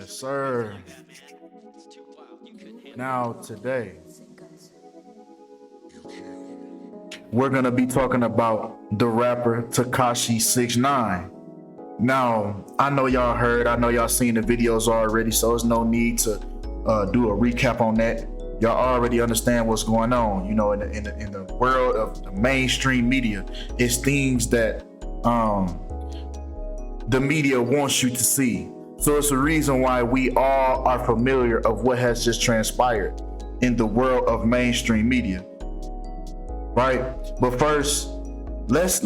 Yes, sir. Now, today, we're going to be talking about the rapper Tekashi 6ix9ine. Now, I know y'all heard, I know y'all seen the videos already, so there's no need to do a recap on that. Y'all already understand what's going on. You know, in the world of the mainstream media, it's things that the media wants you to see. So it's the reason why we all are familiar of what has just transpired in the world of mainstream media, right? But first, let's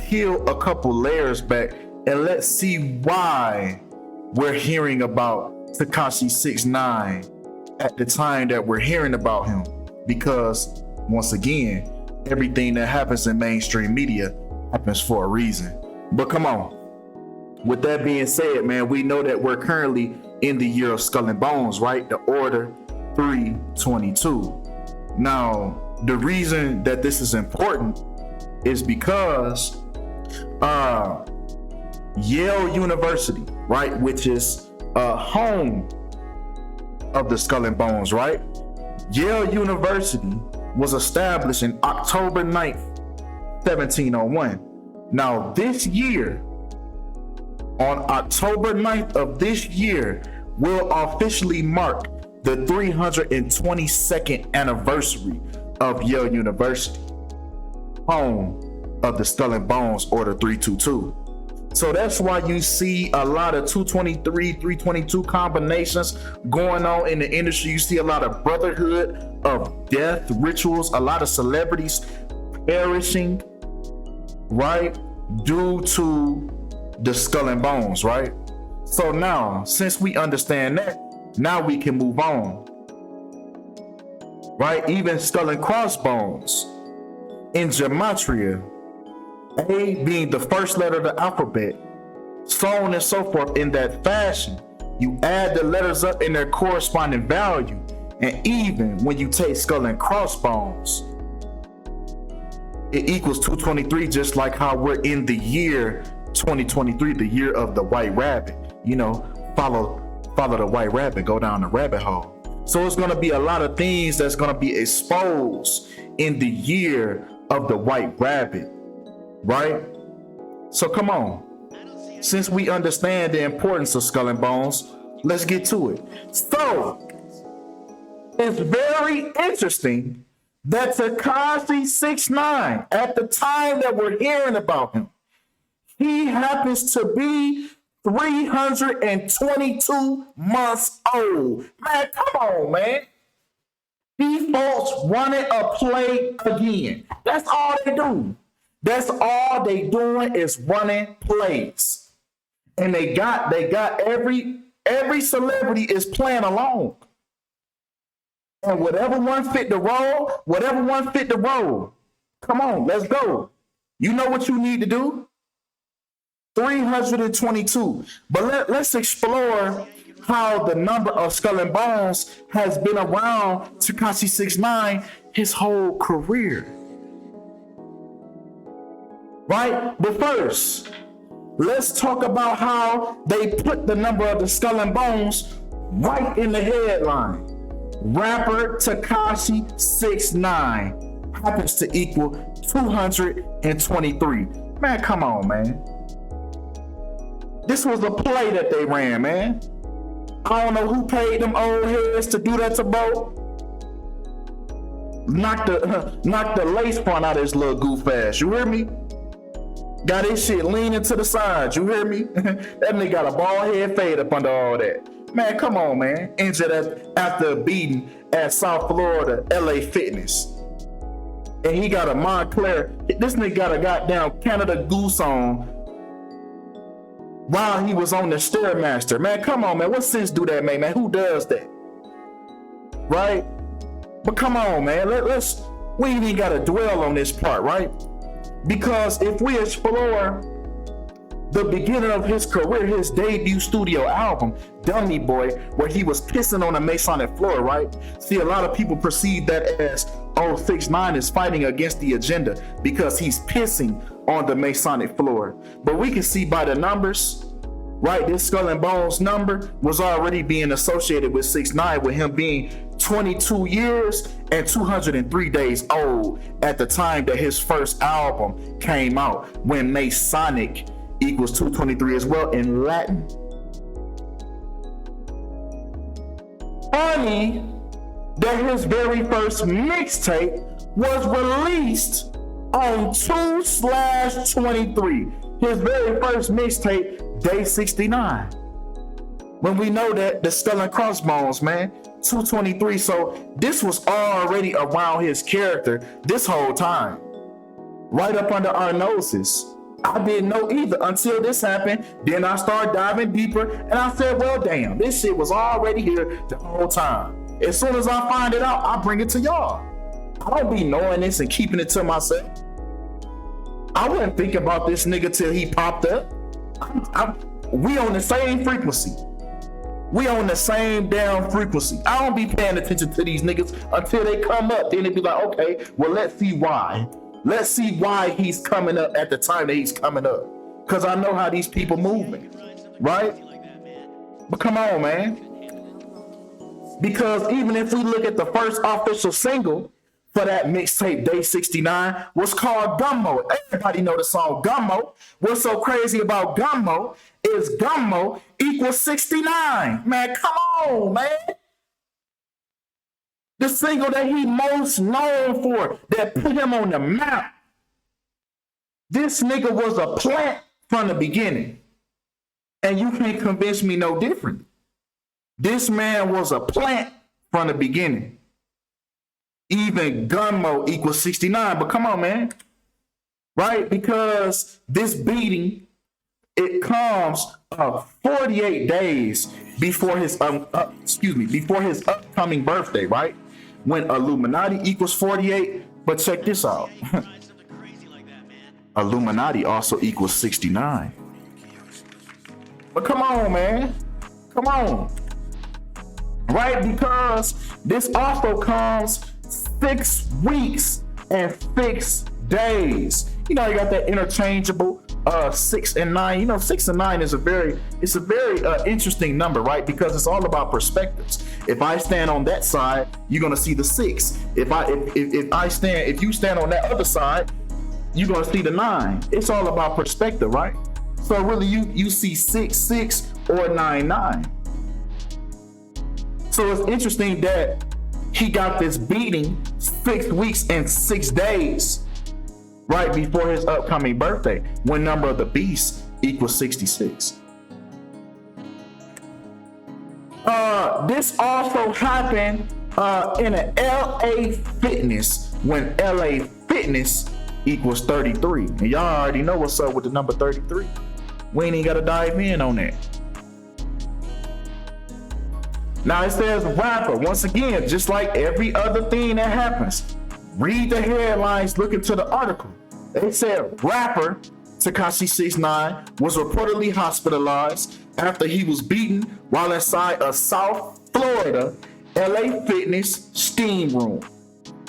peel a couple layers back and let's see why we're hearing about Tekashi 6ix9ine at the time that we're hearing about him. Because once again, everything that happens in mainstream media happens for a reason. But come on. With that being said, man, we know that we're currently in the year of Skull and Bones, right? The order 322. Now, the reason that this is important is because Yale University, right, which is home of the Skull and Bones, right? Yale University was established in October 9th, 1701. Now, this year, on October 9th of this year, will officially mark the 322nd anniversary of Yale University, home of the Skull and Bones Order 322. So that's why you see a lot of 223, 322 combinations going on in the industry. You see a lot of brotherhood of death rituals, a lot of celebrities perishing, right, due to the Skull and Bones, right? So now, since we understand that, now we can move on, right? Even skull and crossbones in gematria, A being the first letter of the alphabet, so on and so forth in that fashion. You add the letters up in their corresponding value, and even when you take skull and crossbones, it equals 223, just like how we're in the year 2023, the year of the white rabbit. You know, follow the white rabbit, go down the rabbit hole. So it's going to be a lot of things that's going to be exposed in the year of the white rabbit, right? So come on, since we understand the importance of Skull and Bones, let's get to it. So it's very interesting that Tekashi 6ix9ine, at the time that we're hearing about him, he happens to be 322 months old. Man, come on, man. These folks running a play again. That's all they do. That's all they doing is running plays. And they got every celebrity is playing along. And whatever one fit the role, come on, let's go. You know what you need to do? 322. But let's explore how the number of Skull and Bones has been around Tekashi 6ix9ine his whole career. Right? But first, let's talk about how they put the number of the Skull and Bones right in the headline. Rapper Tekashi 6ix9ine happens to equal 223. Man, come on, man. The play that they ran, man. I don't know who paid them old heads to do that to Bo. Knock the lace front out of his little goof ass. You hear me? Got his shit leaning to the side. You hear me? That nigga got a bald head fade up under all that. Man, come on, man. Injured after a beating at South Florida, LA Fitness. And he got a Montclair. This nigga got a goddamn Canada Goose on while he was on the Stairmaster. Man, come on, man. What sense do that make, man? Who does that? Right? But come on, man. We ain't even gotta dwell on this part, right? Because if we explore the beginning of his career, his debut studio album, Dummy Boy, where he was pissing on the Masonic floor, right? See, a lot of people perceive that as, oh, 6ix9ine is fighting against the agenda because he's pissing on the Masonic floor. But we can see by the numbers, right? This skull and bones number was already being associated with 6ix9ine, with him being 22 years and 203 days old at the time that his first album came out, when Masonic equals 223 as well in Latin. Funny that his very first mixtape was released on 2/23. His very first mixtape, Day 69. When we know that the skull and crossbones, man, 223. So this was already around his character this whole time, right up under our noses. I didn't know either until this happened. Then I started diving deeper and I said, well, damn, this shit was already here the whole time. As soon as I find it out, I bring it to y'all. I don't be knowing this and keeping it to myself. I wouldn't think about this nigga till he popped up. We on the same frequency. We on the same damn frequency. I don't be paying attention to these niggas until they come up. Then it be like, okay, well, let's see why. Let's see why he's coming up at the time that he's coming up. Because I know how these people moving, right? But come on, man. Because even if we look at the first official single for that mixtape, Day 69, was called Gummo. Everybody know the song Gummo. What's so crazy about Gummo is Gummo equals 69. Man, come on, man. The single that he most known for, that put him on the map. This nigga was a plant from the beginning. And you can't convince me no different. This man was a plant from the beginning. Even Gummo equals 69. But come on, man. Right? Because this beating, it comes 48 days before his before his upcoming birthday, right? When Illuminati equals 48. But check this out. Illuminati also equals 69. But come on, man. Come on. Right? Because this also comes 6 weeks and 6 days. You know, you got that interchangeable 6 and 9. You know, 6 and 9 is a very interesting number, right? Because it's all about perspectives. If I stand on that side, you're gonna see the 6. If you stand on that other side, you're gonna see the 9. It's all about perspective, right? So really, you see 6 6 or 9 9. So it's interesting that he got this beating 6 weeks and 6 days right before his upcoming birthday, when number of the beast equals 66. This also happened in an LA Fitness, when LA Fitness equals 33. And y'all already know what's up with the number 33. We ain't even gotta dive in on that. Now it says rapper. Once again, just like every other thing that happens, read the headlines, look into the article. They said rapper Tekashi 6ix9ine was reportedly hospitalized after he was beaten while inside a South Florida LA Fitness steam room.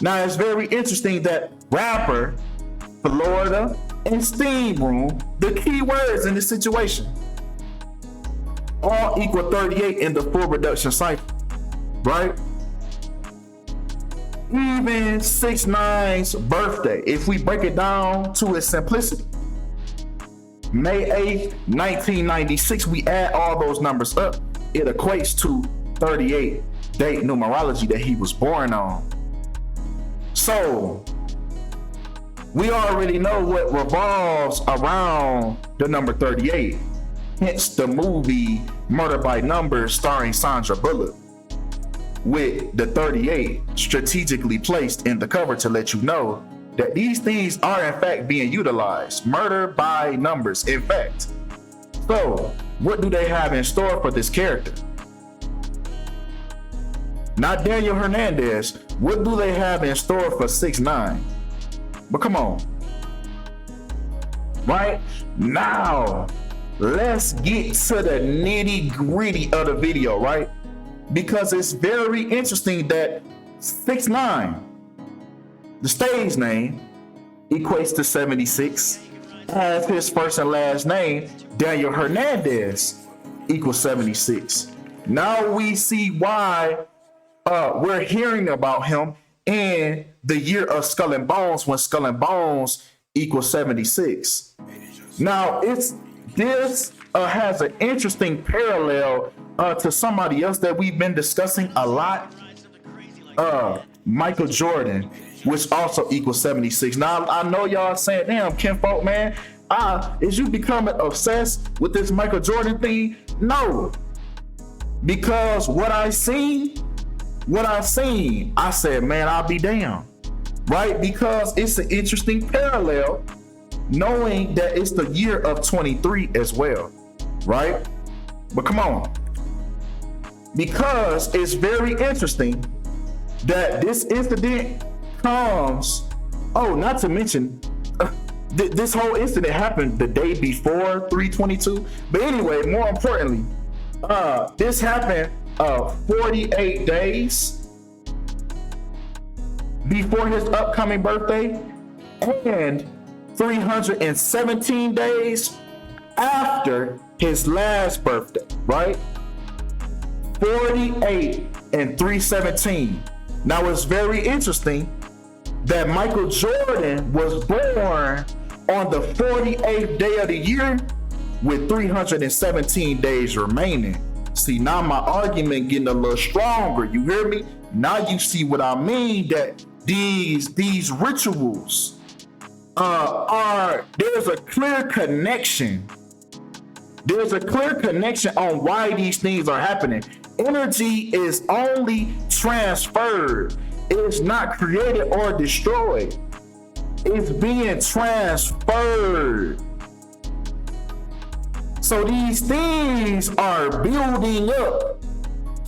Now it's very interesting that rapper, Florida, and steam room, the key words in this situation, all equal 38 in the full reduction cycle, right? Even 6ix9ine's birthday, if we break it down to its simplicity, May 8th, 1996, we add all those numbers up, it equates to 38 date numerology that he was born on. So we already know what revolves around the number 38. Hence the movie Murder by Numbers starring Sandra Bullock, with the 38 strategically placed in the cover to let you know that these things are in fact being utilized. Murder by numbers, in fact. So what do they have in store for this character? Not Daniel Hernandez. What do they have in store for 6ix9ine? But come on. Right now, let's get to the nitty gritty of the video, right? Because it's very interesting that 6ix9ine, the stage name, equates to 76. as his first and last name, Daniel Hernandez, equals 76. Now we see why we're hearing about him in the year of Skull and Bones, when Skull and Bones equals 76. Now this has an interesting parallel to somebody else that we've been discussing a lot, Michael Jordan, which also equals 76. Now I know y'all saying, damn, Kinfolk, man, is you becoming obsessed with this Michael Jordan thing? No, because what I seen, I said, man, I'll be damned, right? Because it's an interesting parallel, knowing that it's the year of 23 as well, right? But come on, because it's very interesting that this incident comes, not to mention, this whole incident happened the day before 322. But anyway, more importantly, this happened 48 days before his upcoming birthday and 317 days after his last birthday, right? 48 and 317. Now it's very interesting that Michael Jordan was born on the 48th day of the year with 317 days remaining. See, now my argument getting a little stronger. You hear me? Now you see what I mean, that these rituals there's a clear connection. There's a clear connection on why these things are happening. Energy is only transferred. It's not created or destroyed. It's being transferred. So these things are building up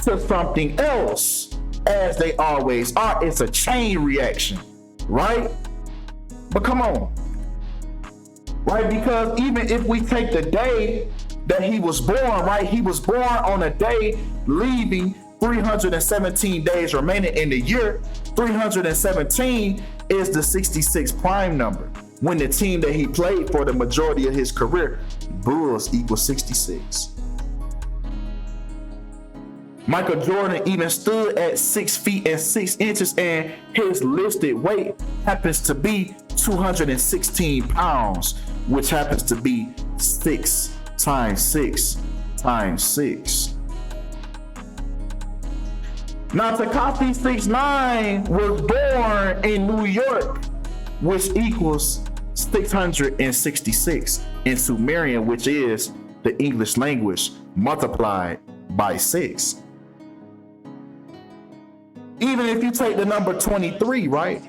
to something else, as they always are. It's a chain reaction, right? But come on, right? Because even if we take the day that he was born, right? He was born on a day leaving 317 days remaining in the year. 317 is the 66 prime number. When the team that he played for the majority of his career, Bulls, equals 66. Michael Jordan even stood at 6 feet and 6 inches, and his listed weight happens to be 216 pounds, which happens to be 6 times 6 times 6. Now, Tekashi 6ix9ine was born in New York, which equals 666 in Sumerian, which is the English language multiplied by 6. Even if you take the number 23, right,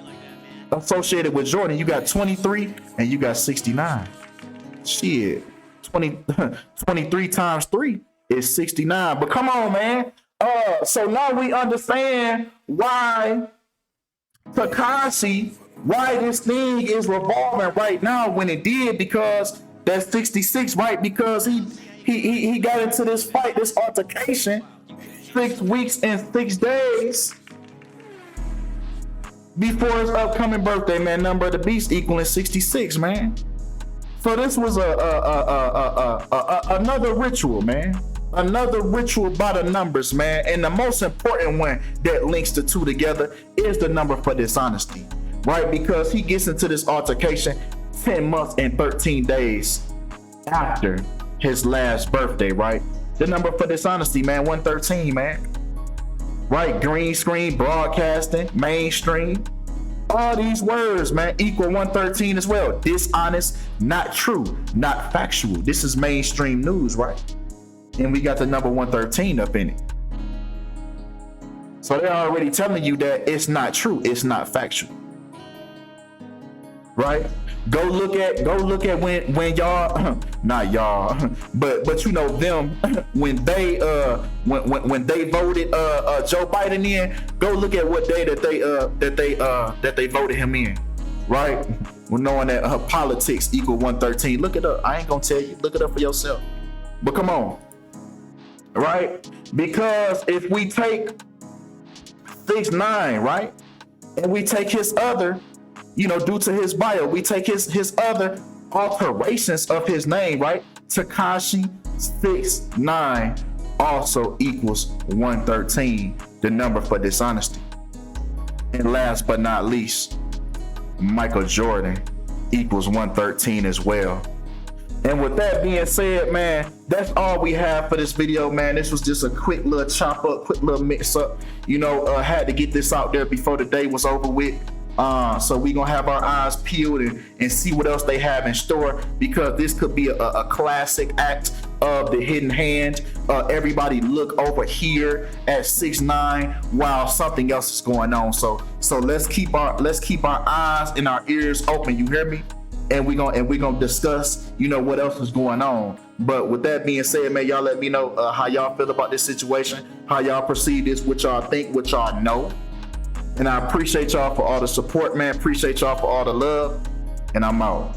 associated with Jordan, you got 23 and you got 69. Shit, 23 times 3 is 69. But come on, man. So now we understand why Tekashi, why this thing is revolving right now when it did, because that's 66, right? Because he got into this fight, this altercation, 6 weeks and 6 days before his upcoming birthday, man. Number of the beast equaling 66, man. So this was another ritual, man. Another ritual by the numbers, man. And the most important one that links the two together is the number for dishonesty, right? Because he gets into this altercation 10 months and 13 days after his last birthday, right? The number for dishonesty, man, 113, man. Right? Green screen, broadcasting, mainstream. All these words, man, equal 113 as well. Dishonest, not true, not factual. This is mainstream news, right? And we got the number 113 up in it. So they're already telling you that it's not true, it's not factual. Right? Go look at when y'all, not y'all, but you know them, when they voted Joe Biden in. Go look at what day that they voted him in, right? Well, knowing that politics equal 113. Look it up. I ain't gonna tell you. Look it up for yourself. But come on, right? Because if we take 6ix9ine, right, and we take his other, you know, due to his bio, we take his other alterations of his name, right? Tekashi 6ix9ine also equals 113, the number for dishonesty. And last but not least, Michael Jordan equals 113 as well. And with that being said, man, that's all we have for this video, man. This was just a quick little chop up, quick little mix up. You know, had to get this out there before the day was over with. So we gonna have our eyes peeled and see what else they have in store, because this could be a classic act of the hidden hand. Everybody look over here at 6ix9ine while something else is going on. So let's keep our eyes and our ears open. You hear me? And we gonna discuss, you know, what else is going on. But with that being said, man, y'all let me know how y'all feel about this situation, how y'all perceive this, what y'all think, what y'all know. And I appreciate y'all for all the support, man. Appreciate y'all for all the love. And I'm out.